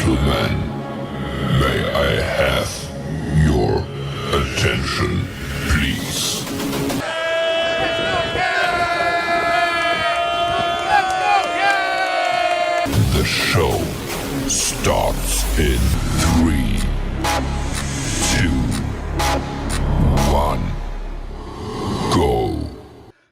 gentlemen, may I have your attention, please? The show starts in 3, 2, 1, go.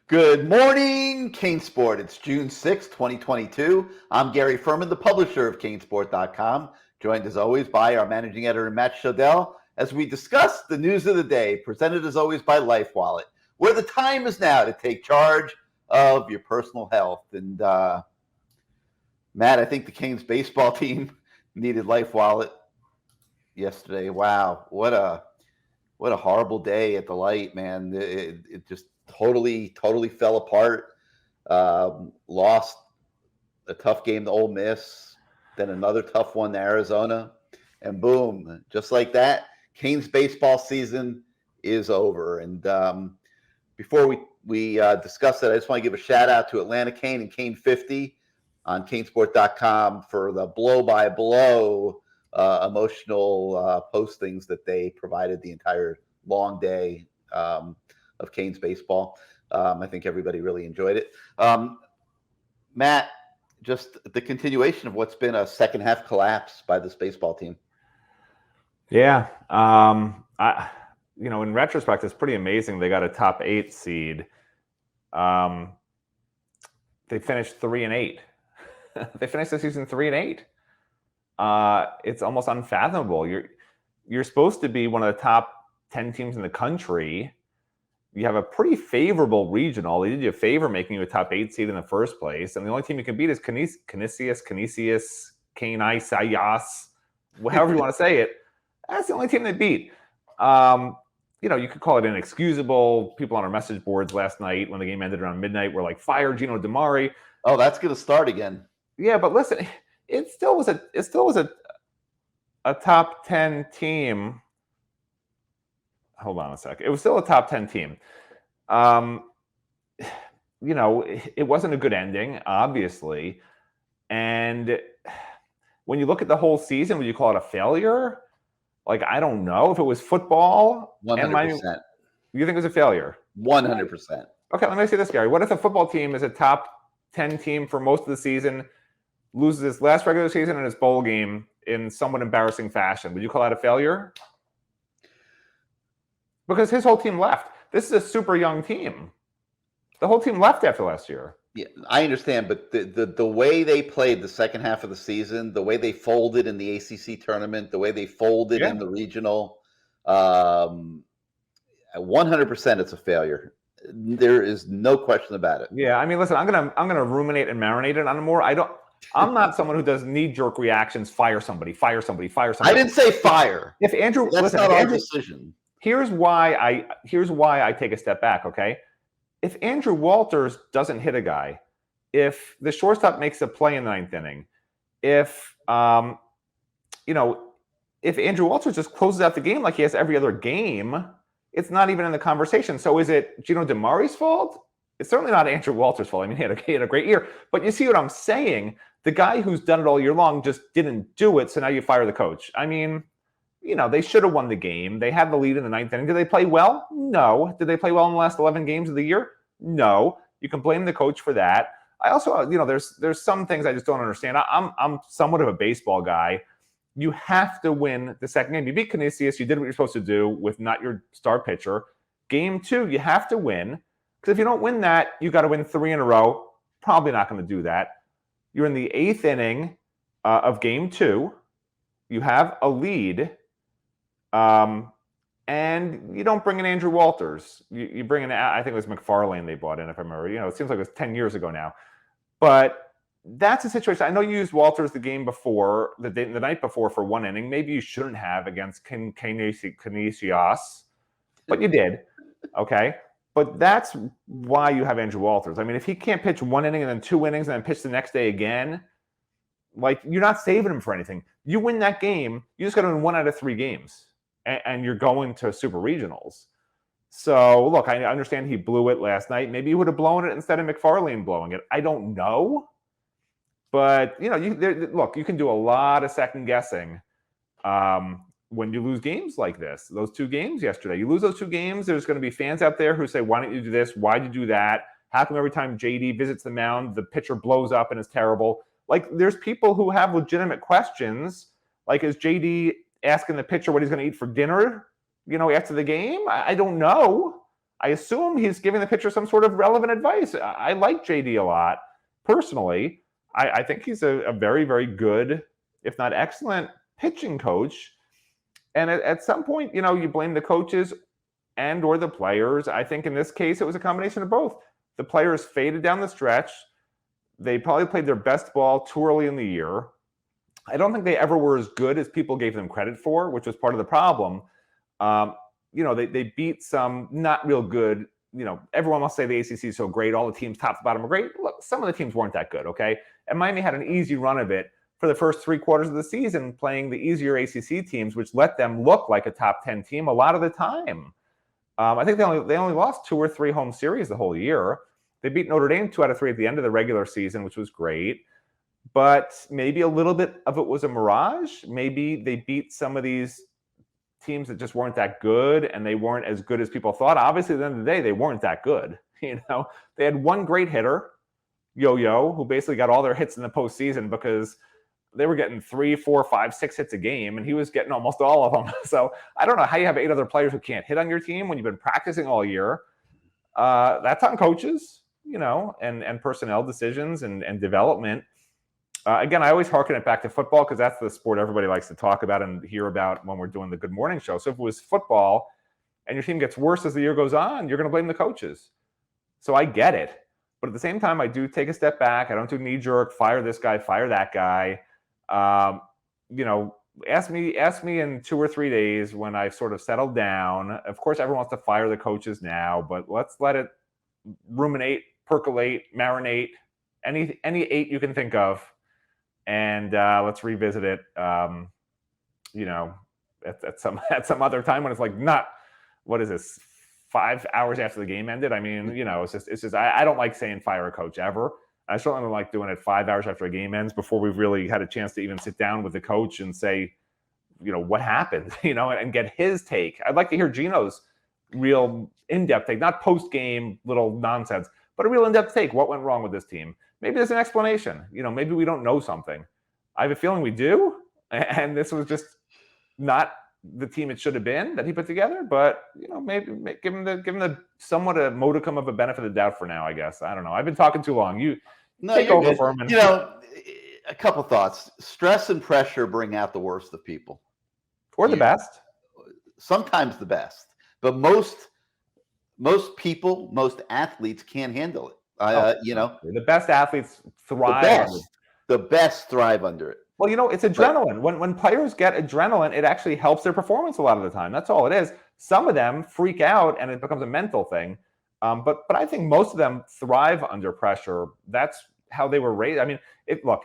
Good morning, CaneSport. It's June 6, 2022. I'm Gary Ferman, the publisher of CaneSport.com, joined as always by our managing editor, Matt Shodell, as we discuss the news of the day, presented as always by LifeWallet, where the time is now to take charge of your personal health. And Matt, I think the Canes baseball team needed LifeWallet yesterday. Wow, what a horrible day at the light, man. It just totally fell apart. Lost a tough game to Ole Miss, then another tough one to Arizona, and boom, just like that, Canes baseball season is over. And before we discuss that, I just want to give a shout out to Atlanta Cane and Cane 50 on CaneSport.com for the blow-by-blow emotional postings that they provided the entire long day of Canes baseball. I think everybody really enjoyed it. Matt, just the continuation of what's been a second half collapse by this baseball team. Yeah. In retrospect, it's pretty amazing. They got a top 8 seed. They finished 3-8. They finished the season 3-8. It's almost unfathomable. You're supposed to be one of the top 10 teams in the country. You have a pretty favorable regional. They did you a favor making you a top 8 seed in the first place. And the only team you can beat is Canisius, Sayas, however you want to say it. That's the only team they beat. You could call it inexcusable. People on our message boards last night when the game ended around midnight were like, fire Gino DiMare. Oh, that's going to start again. Yeah, but listen, it still was a top 10 team. Hold on a sec. It was still a top 10 team. It wasn't a good ending, obviously. And when you look at the whole season, would you call it a failure? Like, I don't know. If it was football, 100%. You think it was a failure? 100%. Okay, let me say this, Gary. What if a football team is a top 10 team for most of the season, loses its last regular season and its bowl game in somewhat embarrassing fashion? Would you call that a failure? Because his whole team left. This is a super young team. The whole team left after last year. Yeah, I understand, but the way they played the second half of the season, the way they folded in the ACC tournament, the way they folded in the regional, 100% it's a failure. There is no question about it. Yeah, I mean, listen, I'm gonna ruminate and marinate it on it more. I'm not someone who does knee-jerk reactions. Fire somebody. I didn't say fire. If Andrew, that's not our decision. Here's why I take a step back, okay? If Andrew Walters doesn't hit a guy, if the shortstop makes a play in the 9th inning, if Andrew Walters just closes out the game like he has every other game, it's not even in the conversation. So is it Gino DiMare's fault? It's certainly not Andrew Walters' fault. I mean, he had a great year. But you see what I'm saying? The guy who's done it all year long just didn't do it, so now you fire the coach. I mean, they should have won the game. They had the lead in the 9th inning. Did they play well? No. Did they play well in the last 11 games of the year? No. You can blame the coach for that. I also, there's some things I just don't understand. I'm somewhat of a baseball guy. You have to win the second game. You beat Canisius. You did what you're supposed to do with not your star pitcher. Game 2, you have to win. Because if you don't win that, you got to win 3 in a row. Probably not going to do that. You're in the 8th inning of game 2. You have a lead. And you don't bring in Andrew Walters. You bring in, I think it was McFarlane they bought in, if I remember. It seems like it was 10 years ago now. But that's a situation. I know you used Walters the game before, the night before for 1 inning. Maybe you shouldn't have against Canisius, but you did. Okay? But that's why you have Andrew Walters. I mean, if he can't pitch 1 inning and then 2 innings and then pitch the next day again, like, you're not saving him for anything. You win that game, you just got to win 1 out of 3 games. And you're going to super regionals. So, look, I understand he blew it last night. Maybe he would have blown it instead of McFarlane blowing it. I don't know. But, look, you can do a lot of second guessing when you lose games like this. Those 2 games yesterday. You lose those 2 games, there's going to be fans out there who say, why don't you do this? Why'd you do that? How come every time JD visits the mound, the pitcher blows up and is terrible? Like, there's people who have legitimate questions. Like, is JD asking the pitcher what he's going to eat for dinner, after the game? I don't know. I assume he's giving the pitcher some sort of relevant advice. I like JD a lot, personally. I think he's a very, very good, if not excellent, pitching coach. And at some point, you blame the coaches and or the players. I think in this case, it was a combination of both. The players faded down the stretch. They probably played their best ball too early in the year. I don't think they ever were as good as people gave them credit for, which was part of the problem. They beat some not real good. Everyone must say the ACC is so great. All the teams top to bottom are great. Look, some of the teams weren't that good, okay? And Miami had an easy run of it for the first 3 quarters of the season, playing the easier ACC teams, which let them look like a top 10 team a lot of the time. I think they only lost 2 or 3 home series the whole year. They beat Notre Dame 2 out of 3 at the end of the regular season, which was great. But maybe a little bit of it was a mirage. Maybe they beat some of these teams that just weren't that good, and they weren't as good as people thought. Obviously, at the end of the day, they weren't that good. They had one great hitter, Yo-Yo, who basically got all their hits in the postseason because they were getting 3, 4, 5, 6 hits a game, and he was getting almost all of them. So I don't know how you have 8 other players who can't hit on your team when you've been practicing all year. That's on coaches, and personnel decisions and development. Again, I always harken it back to football because that's the sport everybody likes to talk about and hear about when we're doing the Good Morning Show. So if it was football and your team gets worse as the year goes on, you're going to blame the coaches. So I get it. But at the same time, I do take a step back. I don't do knee-jerk, fire this guy, fire that guy. Ask me in 2 or 3 days when I've sort of settled down. Of course, everyone wants to fire the coaches now, but let's let it ruminate, percolate, marinate, any 8 you can think of. And let's revisit it, at some other time when it's like not, what is this, 5 hours after the game ended? I mean, it's just I don't like saying fire a coach ever. I certainly don't like doing it 5 hours after a game ends before we've really had a chance to even sit down with the coach and say, what happened, and get his take. I'd like to hear Gino's real in-depth take, not post-game little nonsense, but a real in-depth take. What went wrong with this team? Maybe there's an explanation. Maybe we don't know something. I have a feeling we do, and this was just not the team it should have been that he put together. But maybe give him the somewhat a modicum of a benefit of the doubt for now. I guess I don't know. I've been talking too long. Take over, Ferman. A couple thoughts. Stress and pressure bring out the worst of people, or the best. Sometimes the best, but most people, most athletes can't handle it. The best athletes thrive. The best thrive under it. Well, it's adrenaline. When players get adrenaline, it actually helps their performance a lot of the time. That's all it is. Some of them freak out and it becomes a mental thing. But I think most of them thrive under pressure. That's how they were raised. I mean, look,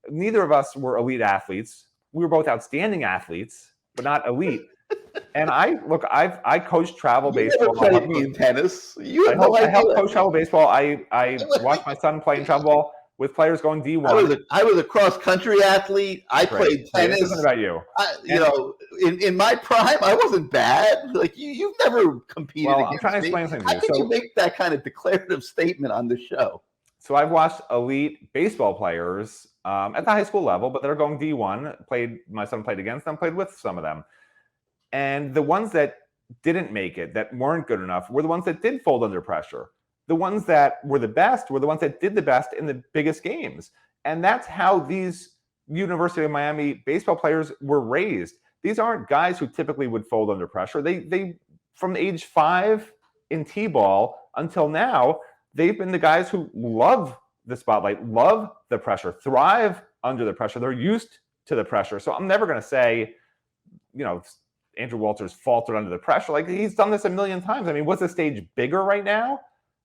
neither of us were elite athletes. We were both outstanding athletes, but not elite. And I coached travel baseball. Never played me in tennis. I helped coach travel baseball. I watched my son play in travel ball with players going D1. I was a cross country athlete. I played tennis. This isn't about you. In my prime, I wasn't bad. Like you've never competed against me. I'm trying to explain something to you. How could you make that kind of declarative statement on the show? So I've watched elite baseball players at the high school level, but they're going D1. My son played against them, played with some of them. And the ones that didn't make it, that weren't good enough, were the ones that did fold under pressure. The ones that were the best were the ones that did the best in the biggest games. And that's how these University of Miami baseball players were raised. These aren't guys who typically would fold under pressure. They from age 5 in T-ball until now, they've been the guys who love the spotlight, love the pressure, thrive under the pressure. They're used to the pressure. So I'm never going to say, Andrew Walters faltered under the pressure. Like, he's done this a million times. I mean, was the stage bigger right now?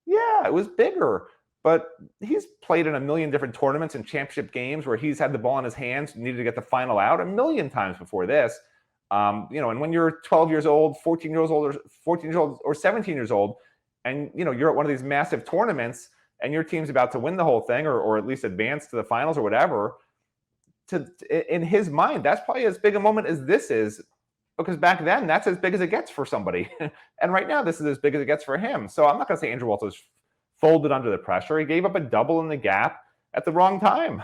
Yeah, it was bigger. But he's played in a million different tournaments and championship games where he's had the ball in his hands, needed to get the final out a million times before this. And when you're 12 years old, 14 years old, or 17 years old, and you're at one of these massive tournaments, and your team's about to win the whole thing or at least advance to the finals or whatever, in his mind, that's probably as big a moment as this is, because back then that's as big as it gets for somebody. And right now this is as big as it gets for him. So I'm not going to say Andrew Walters folded under the pressure. He gave up a double in the gap at the wrong time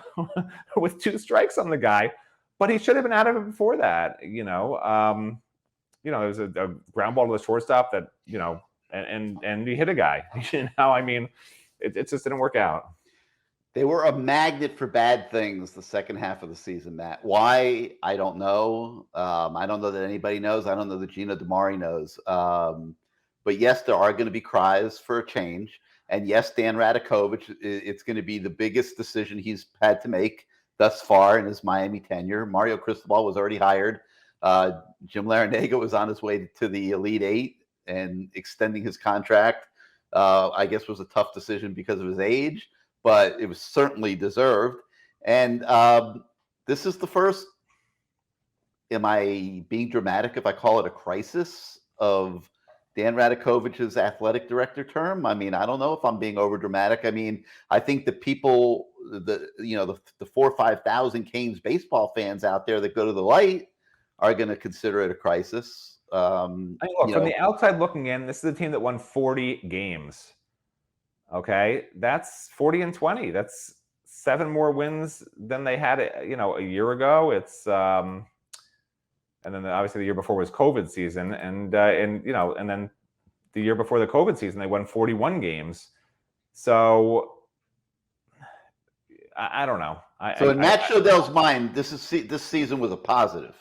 with 2 strikes on the guy, but he should have been out of it before that. There was a ground ball to the shortstop that, and he hit a guy. It just didn't work out. They were a magnet for bad things the second half of the season, Matt. Why? I don't know. I don't know that anybody knows. I don't know that Gino DiMare knows. But yes, there are going to be cries for a change. And yes, Dan Radakovich, it's going to be the biggest decision he's had to make thus far in his Miami tenure. Mario Cristobal was already hired. Jim Larrañaga was on his way to the Elite Eight, and extending his contract, I guess, was a tough decision because of his age, but it was certainly deserved. And this is the first, am I being dramatic if I call it a crisis of Dan Radakovich's athletic director term? I don't know if I'm being over dramatic. I think the people, the 4,000 or 5,000 Canes baseball fans out there that go to the light are going to consider it a crisis. From the outside looking in, this is a team that won 40 games. Okay, that's 40-20. That's 7 more wins than they had, a year ago. It's and then obviously the year before was COVID season, and then the year before the COVID season they won 41 games. So I don't know. In Matt Shodell's mind, this season was a positive.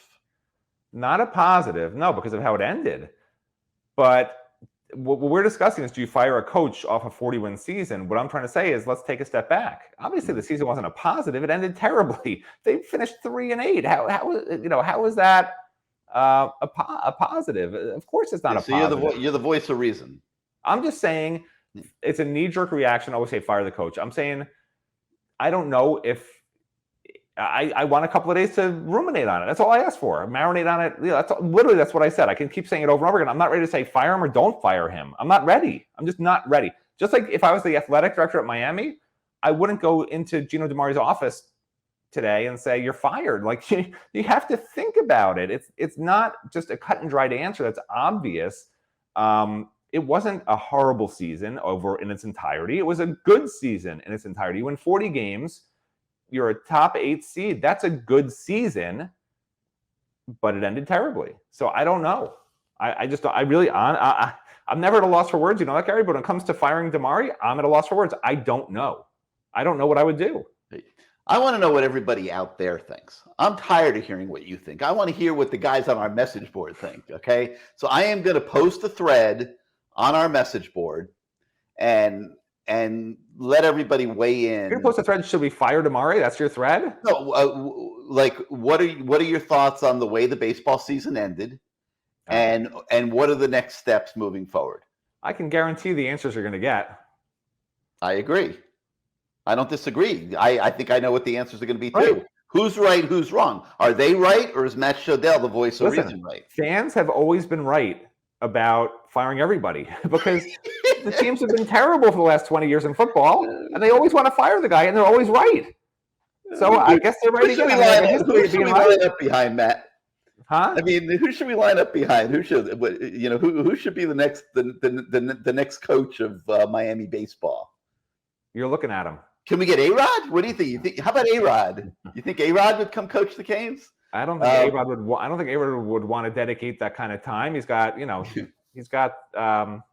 Not a positive, no, because of how it ended. But what we're discussing is, do you fire a coach off a 40-win season? What I'm trying to say is, let's take a step back. Obviously, the season wasn't a positive; it ended terribly. They finished 3-8. How is that a positive? Of course, it's not a positive. You're the voice of reason. I'm just saying it's a knee-jerk reaction. I always say fire the coach. I'm saying I don't know if. I want a couple of days to ruminate on it. That's all I asked for. Marinate on it. That's what I said. I can keep saying it over and over again. I'm not ready to say fire him or don't fire him. I'm not ready. I'm just not ready. Just like if I was the athletic director at Miami, I wouldn't go into Gino DiMare's office today and say, you're fired. Like, you have to think about it. It's not just a cut and dried answer that's obvious. It wasn't a horrible season in its entirety. It was a good season in its entirety. You win 40 games. You're a top 8 seed. That's a good season, but it ended terribly. So I don't know. I'm never at a loss for words, that, Gary, but when it comes to firing DiMare, I'm at a loss for words. I don't know. I don't know what I would do. I want to know what everybody out there thinks. I'm tired of hearing what you think. I want to hear what the guys on our message board think, okay? So I am going to post a thread on our message board and let everybody weigh in. You're gonna post a thread. Should we fire DiMare? That's your thread? No, what are your thoughts on the way the baseball season ended, and what are the next steps moving forward? I can guarantee the answers you're going to get. I agree. I don't disagree. I think I know what the answers are going to be too. Right. Who's right? Who's wrong? Are they right, or is Matt Shodell the voice of reason right? Fans have always been right about firing everybody because the teams have been terrible for the last 20 years in football, and they always want to fire the guy, and they're always right. So I guess they're right again. Who should we line up behind, Matt? Huh? Who should we line up behind? Who should be the next coach of Miami baseball? You're looking at him. Can we get A-Rod? What do you think? How about A-Rod? You think A-Rod would come coach the Canes? I don't think A-Rod would. I don't think A-Rod would want to dedicate that kind of time. He's got, some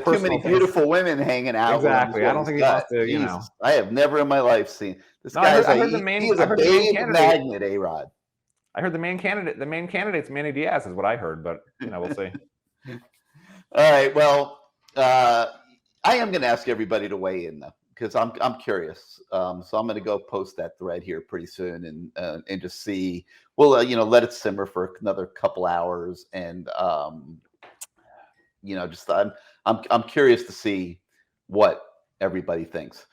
too many beautiful women hanging out. Exactly. I don't think he wants to. I have never in my life seen this guy. He is a big magnet, A-Rod. I heard the main candidate's Manny Diaz is what I heard, but we'll see. All right. Well, I am going to ask everybody to weigh in though, because I'm curious. So I'm going to go post that thread here pretty soon and just see. We'll let it simmer for another couple hours, and I'm curious to see what everybody thinks.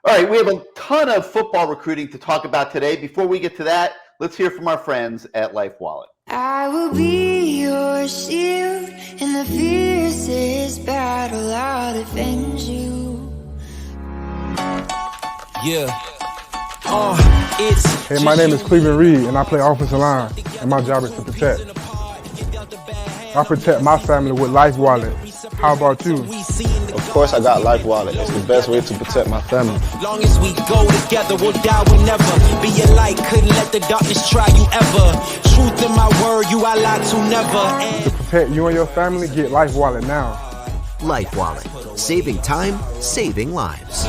All right, we have a ton of football recruiting to talk about today. Before we get to that, let's hear from our friends at Life Wallet. I will be your shield in the fiercest battle. I'll defend you. Hey, my name is Cleveland Reed, and I play offensive line, and my job is to protect. I protect my family with Life Wallet. How about you? Of course I got Life Wallet. It's the best way to protect my family. Long as we go together, we'll die, we'll never be a light, couldn't let the darkness try you ever. Truth in my word, you I lie to never. To protect you and your family, get Life Wallet now. Life Wallet. Saving time, saving lives.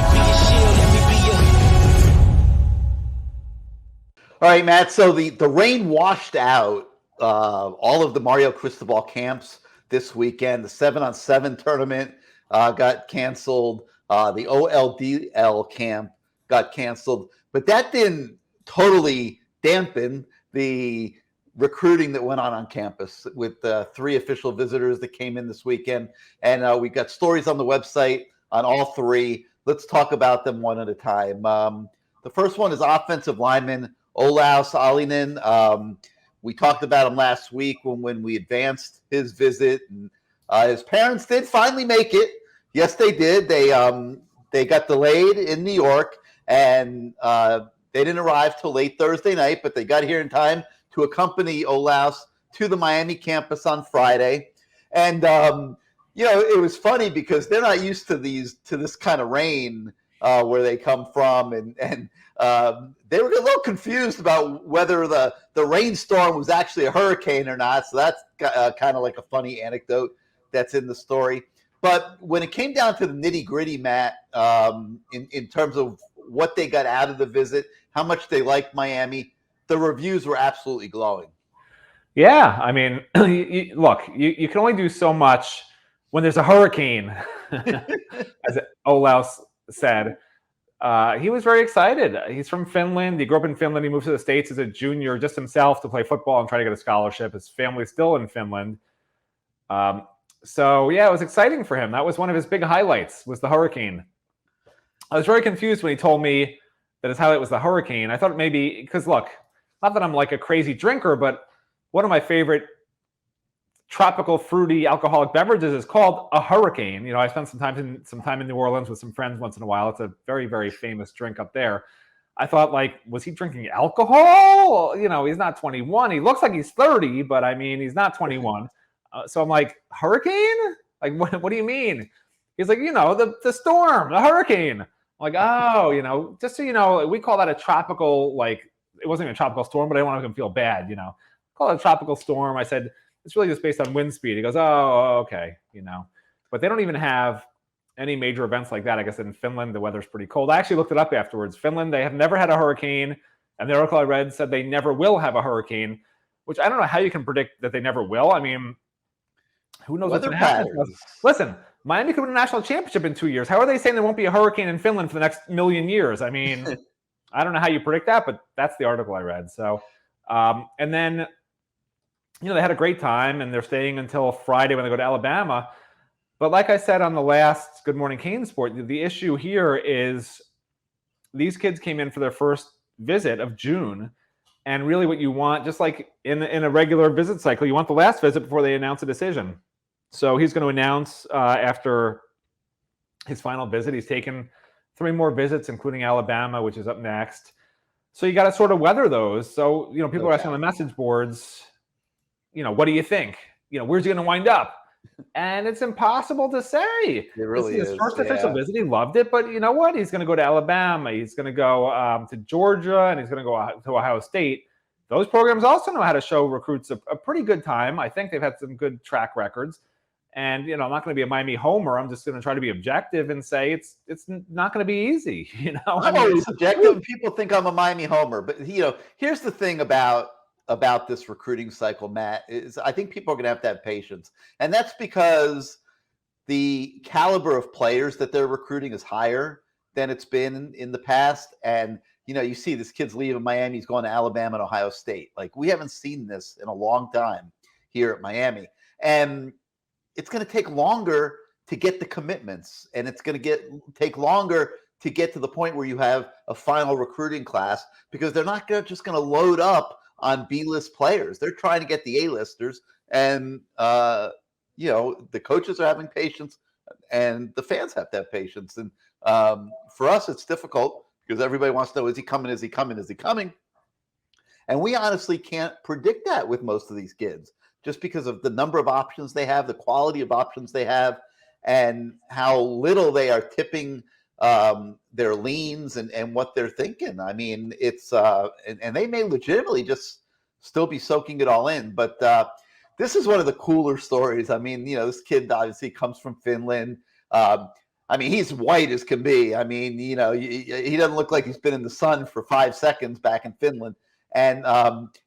All right, Matt. So the rain washed out all of the Mario Cristobal camps this weekend. The 7-on-7 tournament got canceled. The OLDL camp got canceled. But that didn't totally dampen the recruiting that went on campus with 3 official visitors that came in this weekend. And we got stories on the website on all 3. Let's talk about them one at a time. The first one is offensive lineman Olaus Alinen. We talked about him last week when we advanced his visit, and his parents did finally make it. Yes, they did. They got delayed in New York, and they didn't arrive till late Thursday night, but they got here in time to accompany Olaus to the Miami campus on Friday. And it was funny because they're not used to this kind of rain where they come from, and they were a little confused about whether the rainstorm was actually a hurricane or not. So that's kind of like a funny anecdote that's in the story. But when it came down to the nitty gritty, Matt, in terms of what they got out of the visit, how much they liked Miami, the reviews were absolutely glowing. Yeah, I mean, look, you can only do so much when there's a hurricane, as Olaus said. He was very excited. He's from Finland. He grew up in Finland. He moved to the States as a junior just himself to play football and try to get a scholarship. His family's still in Finland. So, yeah, it was exciting for him. That was one of his big highlights, was the hurricane. I was very confused when he told me that his highlight was the hurricane. I thought maybe, because look, not that I'm like a crazy drinker, but one of my favorite tropical fruity alcoholic beverages is called a hurricane. I spent some time in New Orleans with some friends once in a while. It's a very, very famous drink up there. I thought, like, was he drinking alcohol? He's not 21. He looks like he's 30, but I mean, he's not 21. So I'm like, hurricane? Like, what do you mean? He's like, the storm, the hurricane. I'm like, oh, just so you know, we call that a tropical, like, it wasn't even a tropical storm, but I didn't want to make him feel bad, Call it a tropical storm. I said, it's really just based on wind speed. He goes, oh, okay, But they don't even have any major events like that. I guess in Finland, the weather's pretty cold. I actually looked it up afterwards. Finland, they have never had a hurricane, and the article I read said they never will have a hurricane, which I don't know how you can predict that they never will. I mean, who knows what's going to happen? Listen, Miami could win a national championship in 2 years. How are they saying there won't be a hurricane in Finland for the next million years? I mean, I don't know how you predict that, but that's the article I read. So, and then, they had a great time, and they're staying until Friday when they go to Alabama. But like I said on the last Good Morning CaneSport, the issue here is these kids came in for their first visit of June. And really what you want, just like in a regular visit cycle, you want the last visit before they announce a decision. So he's going to announce after his final visit, he's taken 3 more visits, including Alabama, which is up next. So you got to sort of weather those. So, people are asking on the message boards, what do you think? Where's he going to wind up? And it's impossible to say. It really is. His first official visit, he loved it. But you know what? He's going to go to Alabama. He's going to go to Georgia, and he's going to go to Ohio State. Those programs also know how to show recruits a pretty good time. I think they've had some good track records. And, I'm not going to be a Miami homer. I'm just going to try to be objective and say it's not going to be easy. I'm always objective. People think I'm a Miami homer. But, here's the thing about this recruiting cycle, Matt, is I think people are going to have patience. And that's because the caliber of players that they're recruiting is higher than it's been in the past. And, you see this kid's leaving Miami, he's going to Alabama and Ohio State. Like, we haven't seen this in a long time here at Miami. And it's going to take longer to get the commitments. And it's going to take longer to get to the point where you have a final recruiting class, because they're not just going to load up on B-list players. They're trying to get the A-listers, and the coaches are having patience, and the fans have to have patience. And for us, it's difficult because everybody wants to know, is he coming? Is he coming? Is he coming? And we honestly can't predict that with most of these kids, just because of the number of options they have, the quality of options they have, and how little they are tipping their leans and what they're thinking. I mean, it's and they may legitimately just still be soaking it all in. But this is one of the cooler stories. I mean, this kid obviously comes from Finland. I mean, he's white as can be. I mean, he doesn't look like he's been in the sun for 5 seconds back in Finland. And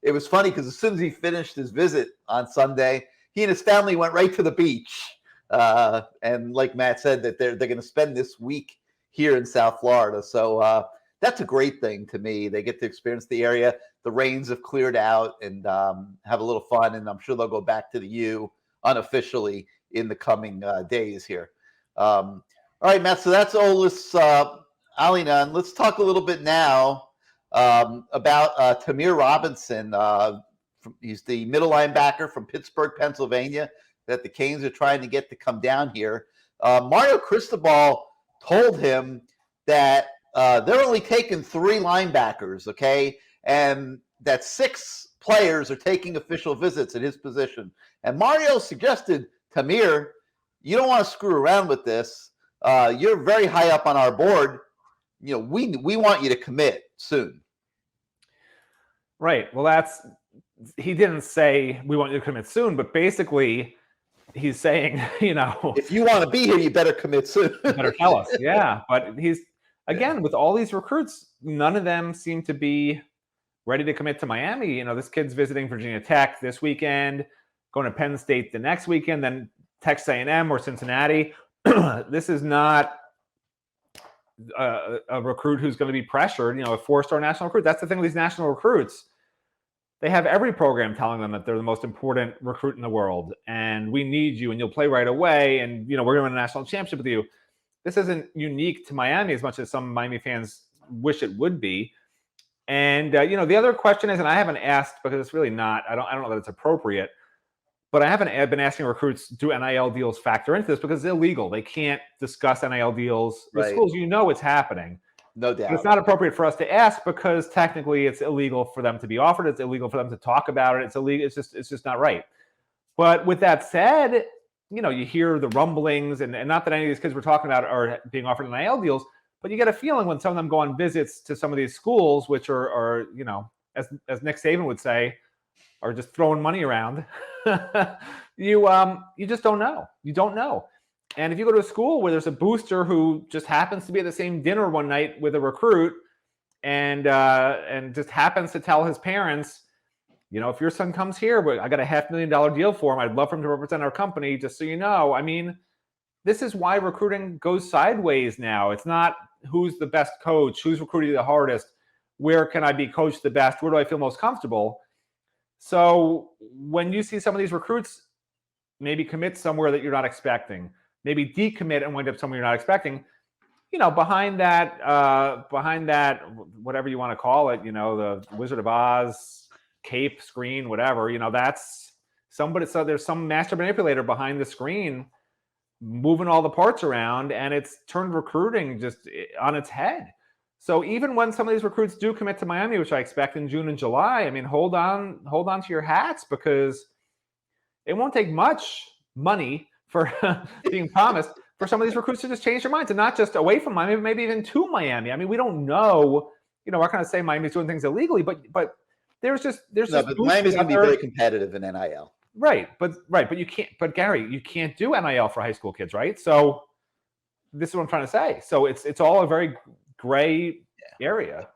it was funny because as soon as he finished his visit on Sunday, he and his family went right to the beach. And like Matt said, that they're going to spend this week here in South Florida. So that's a great thing to me. They get to experience the area. The rains have cleared out and have a little fun. And I'm sure they'll go back to the U unofficially in the coming days here. All right, Matt. So that's Olaus Alinen. Let's talk a little bit now about Tamir Robinson. He's the middle linebacker from Pittsburgh, Pennsylvania, that the Canes are trying to get to come down here. Mario Cristobal told him that they're only taking 3 linebackers, okay, and that 6 players are taking official visits at his position. And Mario suggested, Tamir, you don't want to screw around with this. You're very high up on our board. We want you to commit soon. Right. Well, he didn't say we want you to commit soon, but basically he's saying, if you want to be here, you better commit soon. You better tell us. Yeah. But he's, again, with all these recruits, none of them seem to be ready to commit to Miami. This kid's visiting Virginia Tech this weekend, going to Penn State the next weekend, then Texas A&M or Cincinnati. This is not a recruit who's going to be pressured, a 4-star national recruit. That's the thing with these national recruits. They have every program telling them that they're the most important recruit in the world, and we need you, and you'll play right away, and we're going to win a national championship with you. This isn't unique to Miami as much as some Miami fans wish it would be. And the other question is, and I haven't asked because it's really not. I don't know that it's appropriate. But I've been asking recruits, do NIL deals factor into this? Because it's illegal. They can't discuss NIL deals. The schools, it's happening. No doubt. But it's not appropriate for us to ask because technically it's illegal for them to be offered. It's illegal for them to talk about it. It's illegal. It's just not right. But with that said, you hear the rumblings, and not that any of these kids we're talking about are being offered NIL deals, but you get a feeling when some of them go on visits to some of these schools, which are as Nick Saban would say, are just throwing money around. You just don't know. You don't know. And if you go to a school where there's a booster who just happens to be at the same dinner one night with a recruit and just happens to tell his parents, if your son comes here, I got a $500,000 deal for him. I'd love for him to represent our company, just so you know. I mean, this is why recruiting goes sideways now. It's not who's the best coach, who's recruiting the hardest, where can I be coached the best, where do I feel most comfortable. So when you see some of these recruits maybe commit somewhere that you're not expecting, maybe decommit and wind up somewhere you're not expecting, behind that, whatever you want to call it, the Wizard of Oz, cape, screen, whatever, that's somebody. So there's some master manipulator behind the screen moving all the parts around, and it's turned recruiting just on its head. So even when some of these recruits do commit to Miami, which I expect in June and July, I mean, hold on to your hats, because it won't take much money for being promised for some of these recruits to just change their minds, and not just away from Miami, maybe even to Miami. I mean, we don't know. We're not going to say Miami's doing things illegally, but there's but Miami's going to be very competitive in NIL. Right, but you can't. But Gary, you can't do NIL for high school kids, right? So this is what I'm trying to say. So it's all a very gray area.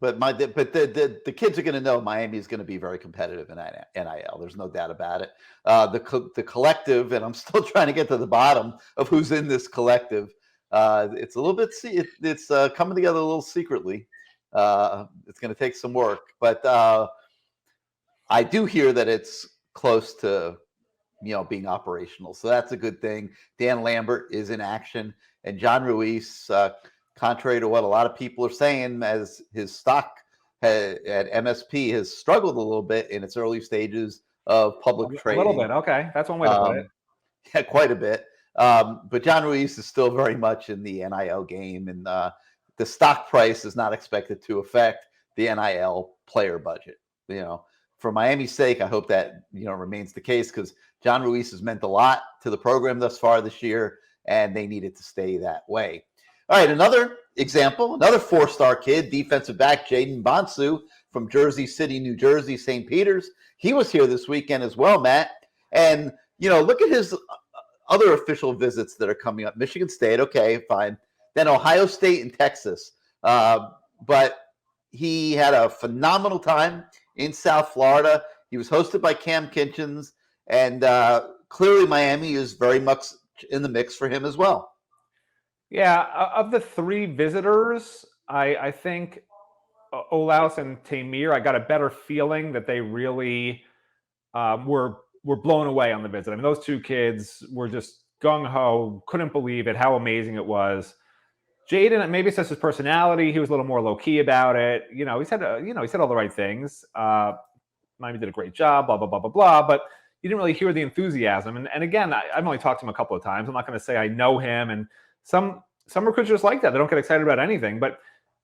But the kids are going to know Miami is going to be very competitive in NIL. There's no doubt about it. The collective, and I'm still trying to get to the bottom of who's in this collective. It's a little bit. It's coming together a little secretly. It's going to take some work, but I do hear that it's close to being operational. So that's a good thing. Dan Lambert is in action, and John Ruiz. Contrary to what a lot of people are saying, as his stock at MSP has struggled a little bit in its early stages of public trading. A little bit, okay. That's one way to put it. Yeah, quite a bit. But John Ruiz is still very much in the NIL game, and the stock price is not expected to affect the NIL player budget. For Miami's sake, I hope that remains the case, because John Ruiz has meant a lot to the program thus far this year, and they need it to stay that way. All right, another example, another 4-star kid, defensive back Jaden Bonsu from Jersey City, New Jersey, St. Peter's. He was here this weekend as well, Matt. And, look at his other official visits that are coming up. Michigan State, okay, fine. Then Ohio State and Texas. But he had a phenomenal time in South Florida. He was hosted by Cam Kinchens, and clearly Miami is very much in the mix for him as well. Yeah, of the 3 visitors, I think Olaus and Tamir, I got a better feeling that they really were blown away on the visit. I mean, those 2 kids were just gung-ho, couldn't believe it, how amazing it was. Jaden, maybe it's just his personality. He was a little more low-key about it. He said all the right things. Miami did a great job, blah, blah, blah, blah, blah. But you didn't really hear the enthusiasm. And again, I've only talked to him a couple of times. I'm not going to say I know him. And some recruiters like that. They don't get excited about anything. But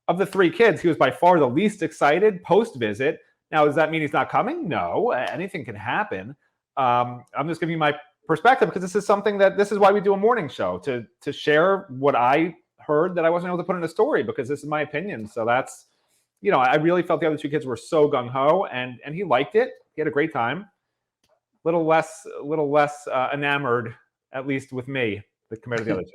of the 3 kids, he was by far the least excited post-visit. Now, does that mean he's not coming? No. Anything can happen. I'm just giving you my perspective, because this is why we do a morning show, to share what I heard that I wasn't able to put in a story, because this is my opinion. So that's, I really felt the other 2 kids were so gung-ho, and he liked it. He had a great time. Little less enamored, at least with me, compared to the other 2.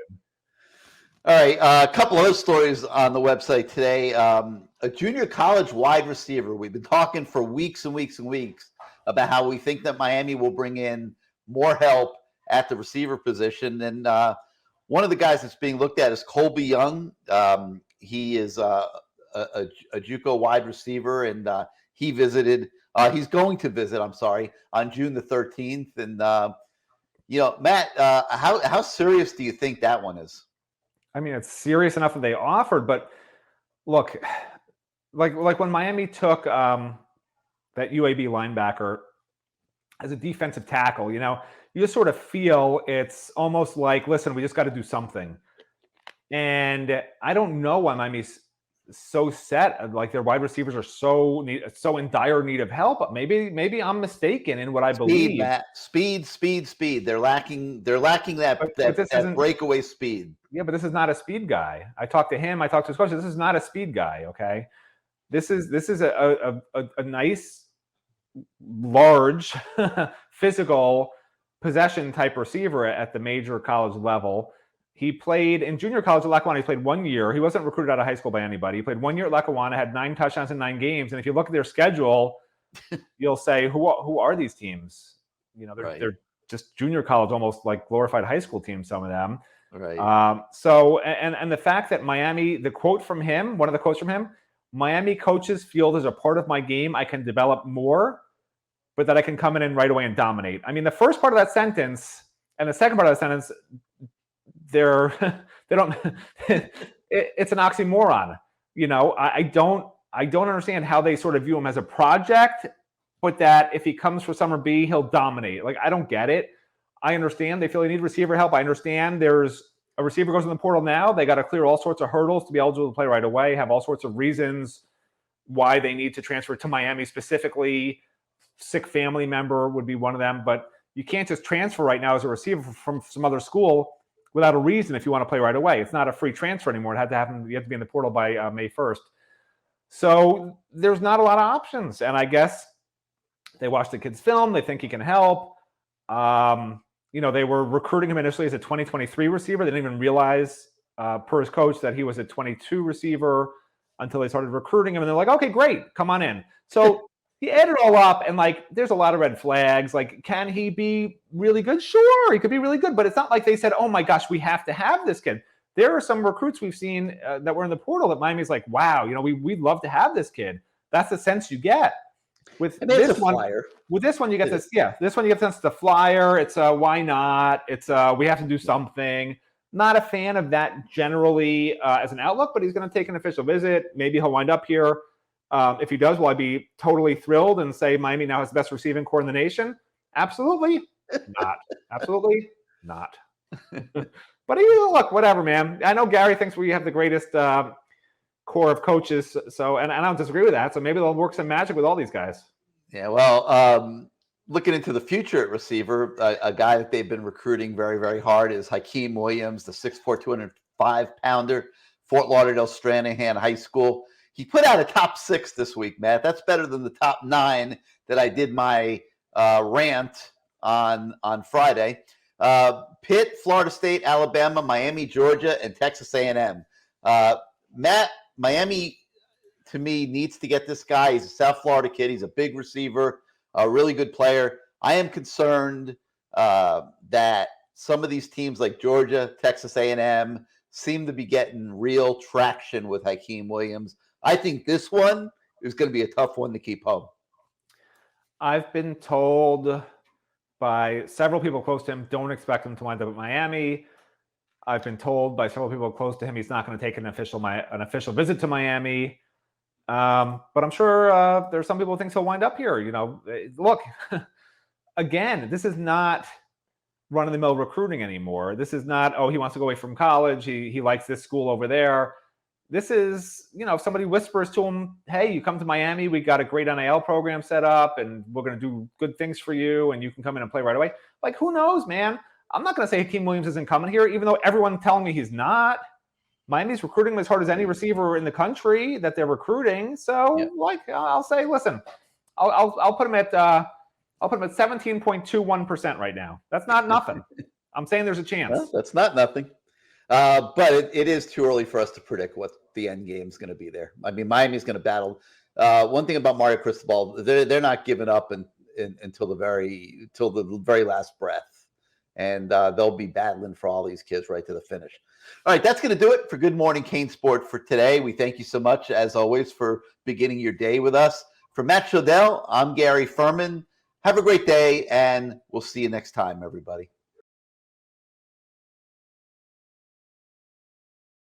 All right, a couple other stories on the website today. A junior college wide receiver. We've been talking for weeks and weeks and weeks about how we think that Miami will bring in more help at the receiver position. And one of the guys that's being looked at is Colby Young. He is a JUCO wide receiver, and he's going to visit, on June the 13th. And, Matt, how serious do you think that one is? I mean, it's serious enough that they offered, but look, like when Miami took that UAB linebacker as a defensive tackle, you just sort of feel it's almost like, listen, we just got to do something. And I don't know why Miami's so set, like their wide receivers are so in dire need of help. Maybe I'm mistaken in what I believe. Matt. Speed. They're lacking that breakaway speed. Yeah, but this is not a speed guy. I talked to him. I talked to his coach. This is not a speed guy. Okay, this is a nice, large, physical possession type receiver at the major college level. He played in junior college at Lackawanna. He played 1 year. He wasn't recruited out of high school by anybody. He played 1 year at Lackawanna, had 9 touchdowns in 9 games. And if you look at their schedule, you'll say, who are these teams? They're just junior college, almost like glorified high school teams, some of them. Right. So the fact that Miami, one of the quotes from him, Miami coaches feel there's a part of my game I can develop more, but that I can come in right away and dominate. I mean, the first part of that sentence and the second part of that sentence, it's an oxymoron. I don't understand how they sort of view him as a project, but that if he comes for summer B, he'll dominate. Like, I don't get it. I understand they feel they need receiver help. I understand there's a receiver goes in the portal now. They got to clear all sorts of hurdles to be eligible to play right away, have all sorts of reasons why they need to transfer to Miami specifically. Sick family member would be one of them, but you can't just transfer right now as a receiver from some other school without a reason if you want to play right away. It's not a free transfer anymore. It had to happen. You have to be in the portal by May 1st. So there's not a lot of options. And I guess they watched the kid's film. They think he can help. They were recruiting him initially as a 2023 receiver. They didn't even realize, per his coach, that he was a 22 receiver until they started recruiting him. And they're like, okay, great. Come on in. So he added it all up, and there's a lot of red flags. Like, can he be really good? Sure, he could be really good, but it's not like they said, oh my gosh, we have to have this kid. There are some recruits we've seen that were in the portal that Miami's like, wow, we'd love to have this kid. That's the sense you get. With this one, you get this. Yeah, this one you get the sense it's a flyer. It's why not? It's we have to do something. Not a fan of that generally as an outlook, but he's going to take an official visit. Maybe he'll wind up here. If he does, will I be totally thrilled and say Miami now has the best receiving core in the nation? Absolutely not. Absolutely not. But look, whatever, man. I know Gary thinks we have the greatest core of coaches. So, and I don't disagree with that. So maybe they'll work some magic with all these guys. Yeah, well, looking into the future at receiver, a guy that they've been recruiting very, very hard is Hakeem Williams, the 6'4", 205-pounder, Fort Lauderdale Stranahan High School. He put out a top 6 this week, Matt. That's better than the top 9 that I did my rant on Friday. Pitt, Florida State, Alabama, Miami, Georgia, and Texas A&M. Matt, Miami, to me, needs to get this guy. He's a South Florida kid. He's a big receiver, a really good player. I am concerned that some of these teams like Georgia, Texas A&M seem to be getting real traction with Hakeem Williams. I think this one is going to be a tough one to keep home. I've been told by several people close to him, don't expect him to wind up at Miami. I've been told by several people close to him he's not going to take an official visit to Miami. But I'm sure there's some people who think he'll wind up here. You know, look, again, this is not run-of-the-mill recruiting anymore. This is not, oh, he wants to go away from college. He likes this school over there. This is, you know, if somebody whispers to him, hey, you come to Miami, we got a great NIL program set up, and we're going to do good things for you, and you can come in and play right away. Like, who knows, man? I'm not going to say Hakeem Williams isn't coming here, even though everyone's telling me he's not. Miami's recruiting him as hard as any receiver in the country that they're recruiting. So, like, I'll say, listen, I'll put him at 17.21% right now. That's not nothing. I'm saying there's a chance. Well, that's not nothing. But it is too early for us to predict what the end game is going to be there. I mean, Miami's going to battle. One thing about Mario Cristobal, they're not giving up until the very last breath, and they'll be battling for all these kids right to the finish. All right, that's going to do it for Good Morning CaneSport for today. We thank you so much, as always, for beginning your day with us. For Matt Shodell, I'm Gary Ferman. Have a great day, and we'll see you next time, everybody.